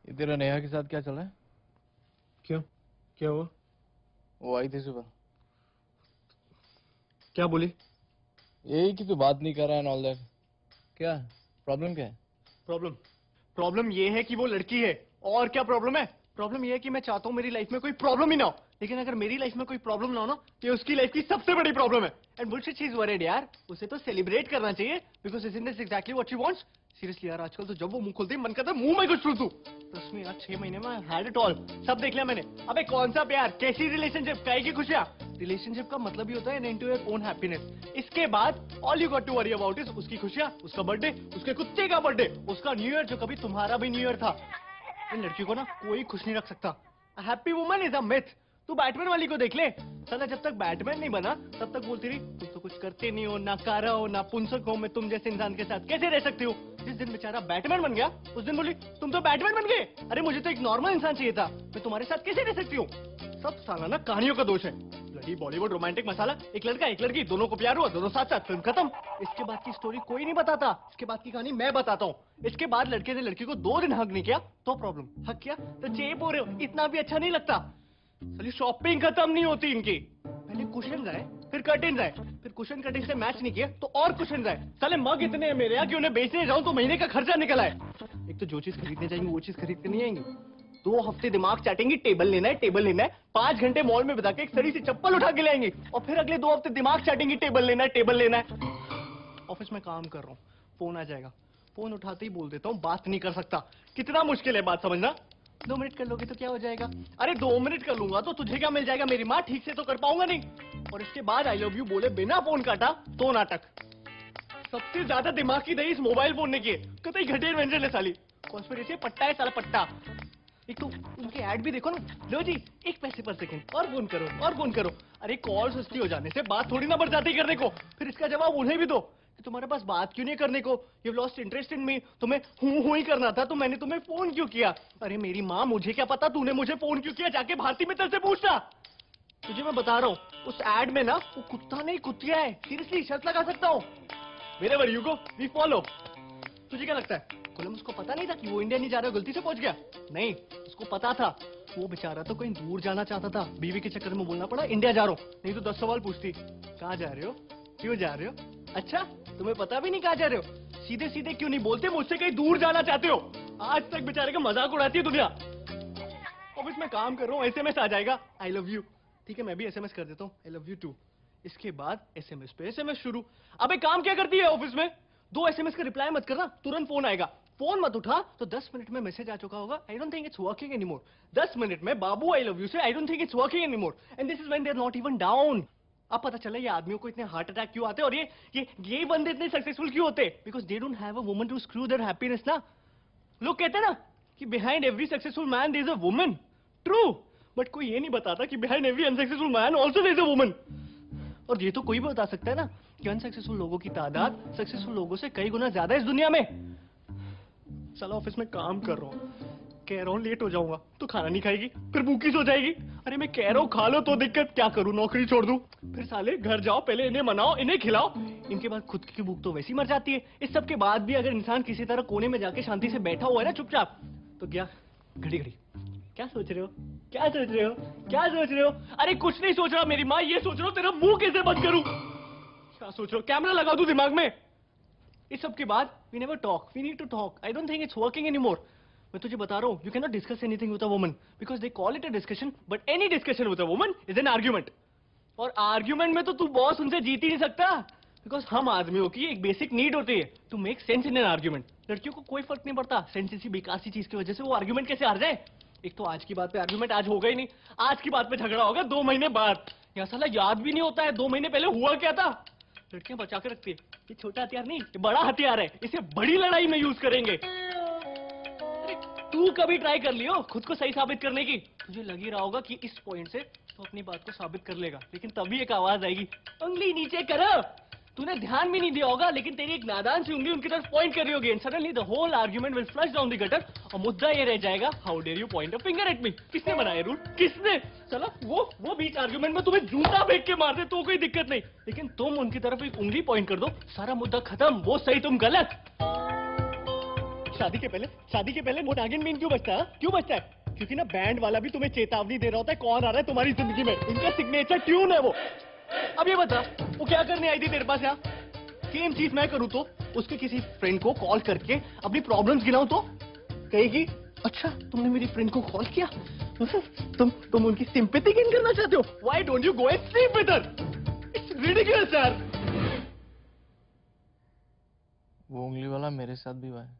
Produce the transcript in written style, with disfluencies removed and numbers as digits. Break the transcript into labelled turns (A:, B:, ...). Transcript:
A: ये तेरा नेहा के साथ क्या चल रहा है?
B: क्यों? क्या हुआ?
A: वो आई थी सुबह।
B: क्या बोली?
A: यही कि तू बात नहीं कर रहा है ऑल दैट। क्या प्रॉब्लम क्या है?
B: प्रॉब्लम प्रॉब्लम ये है कि वो लड़की है। और क्या प्रॉब्लम है? प्रॉब्लम ये है कि मैं चाहता हूँ मेरी लाइफ में कोई प्रॉब्लम ही ना हो, लेकिन अगर मेरी लाइफ में कोई प्रॉब्लम ना हो ना, ये उसकी लाइफ की सबसे बड़ी प्रॉब्लम है। And bullshit she is worried यार। उसे तो सेलिब्रेट करना चाहिए because isn't this exactly what she wants. Seriously यार, आजकल तो जब वो मुंह खोलती है मन करता है मुंह में कुछ ठूसूं। ट्रस्ट मी यार, 6 महीने में हैड इट ऑल। सब देख लिया मैंने। अबे कौन सा प्यार, कैसी रिलेशनशिप, काहे की खुशियां। रिलेशनशिप का मतलब ही होता है इनटू योर ओन हैप्पीनेस। इसके बाद all you got to worry about is उसकी खुशियां, उसका बर्थडे, उसके कुत्ते का बर्थडे, उसका न्यू ईयर जो कभी तुम्हारा भी न्यू ईयर था। इन लड़की को ना कोई खुश नहीं रख सकता। Happy woman is a myth. तू बैटमैन वाली को देख ले। साला जब तक बैटमैन नहीं बना तब तक बोलती रही तुम तो कुछ करते नहीं हो, ना कारा हो, ना पुंसक हो, मैं तुम जैसे इंसान के साथ कैसे रह सकती हूँ। जिस दिन बेचारा बैटमैन बन गया उस दिन बोली तुम तो बैटमैन बन गए। अरे मुझे तो एक नॉर्मल इंसान चाहिए था, मैं तुम्हारे साथ कैसे रह सकती हूँ। सब साला ना कहानियों का दोष है। ब्लडी बॉलीवुड रोमांटिक मसाला। एक लड़का एक लड़की, दोनों को प्यार हुआ, दोनों साथ साथ, फिल्म खत्म। इसके बाद की स्टोरी कोई नहीं बताता। इसके बाद की कहानी मैं बताता हूँ। इसके बाद लड़के ने लड़की को 2 दिन हक नहीं किया तो प्रॉब्लम, हक किया तो चेप हो रहे हो, इतना भी अच्छा नहीं लगता। साली शॉपिंग खत्म नहीं होती इनकी। पहले कुशन आए, फिर कर्टेन आए, फिर कुशन कर्टेन से मैच नहीं किया तो और कुशन आए। साले मग इतने हैं मेरे यहाँ कि उन्हें बेचने जाऊं तो महीने का खर्चा निकल आए। एक तो जो चीज खरीदने जाएंगे वो चीज खरीद के नहीं आएंगी। 2 हफ्ते दिमाग चाटेंगी, टेबल लेना है, टेबल लेना है। 5 घंटे मॉल में बिता के एक सड़ी सी चप्पल उठा के लाएंगी और फिर अगले 2 हफ्ते दिमाग चाटेंगी, टेबल लेना है, टेबल लेना है। ऑफिस में काम कर रहा हूँ, फोन आ जाएगा, फोन उठाते ही बोल देता हूँ बात नहीं कर सकता। कितना मुश्किल है बात समझना। 2 मिनट कर लोगे तो क्या हो जाएगा। अरे 2 मिनट कर लूंगा तो तुझे क्या मिल जाएगा, मेरी माँ ठीक से तो कर पाऊंगा नहीं। और इसके बाद आई लव यू बोले बिना फोन काटा तो नाटक। सबसे ज्यादा दिमाग की दही इस मोबाइल फोन ने किए। कतई घटिया इन्वेंशन है साली। कॉन्स्पिरेसी पट्टा है साला पट्टा। एक तो उनके ऐड भी देखो ना, लो जी 1 पैसे पर सेकंड, और फोन करो और फोन करो। अरे कॉल सस्ती हो जाने से बात थोड़ी ना बढ़ जाती करने को। फिर इसका जवाब उन्हें भी दो कि तुम्हारे पास बात क्यों नहीं करने को, यू लॉस्ट इंटरेस्ट इन मी। तुम्हें हूं ही करना था तो मैंने तुम्हें फोन क्यों किया। अरे मेरी माँ, मुझे क्या पता तूने मुझे फोन क्यों किया, जाके भारती मित्तल से पूछना। तुझे मैं बता रहा हूँ उस एड में ना वो कुत्ता नहीं कुतिया है। सीरियसली शर्त लगा सकता हूँ। Wherever you go, we follow। तुझे क्या लगता है कोलंबस को पता नहीं था कि वो इंडिया नहीं जा रहा, गलती से पहुंच गया? नहीं, उसको पता था। वो बेचारा तो कहीं दूर जाना चाहता था, बीवी के चक्कर में बोलना पड़ा इंडिया जा रहा हूँ, नहीं तो 10 सवाल पूछती। कहाँ जा रहे हो, क्यों जा रहे हो, अच्छा तुम्हें पता भी नहीं कहाँ जा रहे हो, सीधे सीधे क्यों नहीं बोलते मुझसे कहीं दूर जाना चाहते हो। आज तक बेचारे का मजाक उड़ाती है दुनिया। ऑफिस में काम कर रहा हूँ, एसएमएस आ जाएगा आई लव यू। ठीक है मैं भी एसएमएस कर देता हूँ आई लव यू टू। इसके बाद एसएमएस पे एसएमएस शुरू। अबे काम क्या करती है ऑफिस में, 2 एसएमएस का रिप्लाई मत करना, तुरंत फोन आएगा। फोन मत उठा तो 10 मिनट में मैसेज आ चुका होगा, I don't think it's working anymore. 10 मिनट में बाबू आई लव यू से I don't think it's working anymore. And this is when they are not even down. अब पता चला ये आदमियों को इतने हार्ट अटैक क्यों आते हैं और ये बंदे इतने सक्सेसफुल क्यों होते हैं। Because they don't have a woman to screw their happiness ना। लोग कहते हैं ना कि behind every successful man there is a woman. True, but कोई ये नहीं बताता कि behind every unsuccessful man also there is a woman. और ये तो कोई भी बता सकता है ना कि अनसक्सेसफुल लोगों की तादाद सक्सेसफुल लोगों से कई गुना ज्यादा है इस दुनिया में। साला ऑफिस में काम कर रहा हूँ, कह रहा हूँ लेट हो जाऊंगा तो खाना नहीं खाएगी, फिर भूखी सो जाएगी। अरे मैं कह रहा हूँ खा लो तो दिक्कत, क्या करूँ नौकरी छोड़ दूं। फिर साले घर जाओ, पहले इन्हें मनाओ, इन्हें खिलाओ, इनके बाद खुद की भूख तो वैसी मर जाती है। इस सब के बाद भी अगर इंसान किसी तरह कोने में जाके शांति से बैठा हुआ है ना चुपचाप, तो क्या घड़ी घड़ी क्या सोच रहे हो, क्या सोच रहे हो, क्या सोच रहे हो। अरे कुछ नहीं सोच रहा मेरी माँ, ये सोच रहा हूँ तेरा मुंह कैसे बंद करूं। क्या सोच रहे हो, कैमरा लगा दूं दिमाग में। इस सब के बाद we never talk, we need to talk, I don't think it's working anymore. मैं तुझे बता रहा हूँ you can not discuss anything with a woman because they call it a discussion, but any discussion with a woman is an argument. और argument में तो तू boss उनसे जीत ही नहीं सकता बिकॉज हम आदमियों की एक बेसिक नीड होती है to make sense in an argument. लड़कियों को कोई फर्क नहीं पड़ता सेंस इसी बेकार सी चीज की वजह से वो आर्ग्यूमेंट कैसे हार जाए। एक तो आज की बात पे आर्ग्यूमेंट आज होगा ही नहीं, आज की बात पे झगड़ा होगा 2 महीने बाद। यहाँ साला याद भी नहीं होता है 2 महीने पहले हुआ क्या था। लड़कियां बचा के रखती है ये छोटा हथियार नहीं, ये बड़ा हथियार है, इसे बड़ी लड़ाई में यूज करेंगे। अरे तू कभी ट्राई कर लियो खुद को सही साबित करने की। तुझे लग ही रहा होगा कि इस पॉइंट से तो अपनी बात को साबित कर लेगा, लेकिन तभी एक आवाज आएगी उंगली नीचे करो। तूने ध्यान भी नहीं दिया होगा लेकिन तेरी एक नादान सी उंगली उनकी तरफ पॉइंट कर रही होगी and suddenly the whole argument will flush down the gutter. और मुद्दा ये रह जाएगा how dare you point a finger at me. किसने बनाया रूल, किसने। चला वो बीच आर्ग्यूमेंट में तुम्हें जूता फेंक के मार दे तो कोई दिक्कत नहीं, लेकिन तुम उनकी तरफ एक उंगली पॉइंट कर दो सारा मुद्दा खत्म, वो सही तुम गलत। शादी के पहले वो नागिन मीन क्यों बजता है? क्यों बजता है? क्योंकि ना बैंड वाला भी तुम्हें चेतावनी दे रहा होता है कौन आ रहा है तुम्हारी जिंदगी में। इनका सिग्नेचर ट्यून है वो। अब ये बता, वो क्या करने आई थी तेरे पास यहाँ? सेम चीज मैं करूँ तो उसके किसी फ्रेंड को कॉल करके अपनी प्रॉब्लम्स गिनाऊं तो कहेगी अच्छा तुमने मेरी फ्रेंड को कॉल किया, तुम उनकी सिंपैथी गेन करना चाहते हो? Why don't you go and sleep with her? It's ridiculous यार।
A: वो उंगली वाला मेरे साथ भी हुआ है।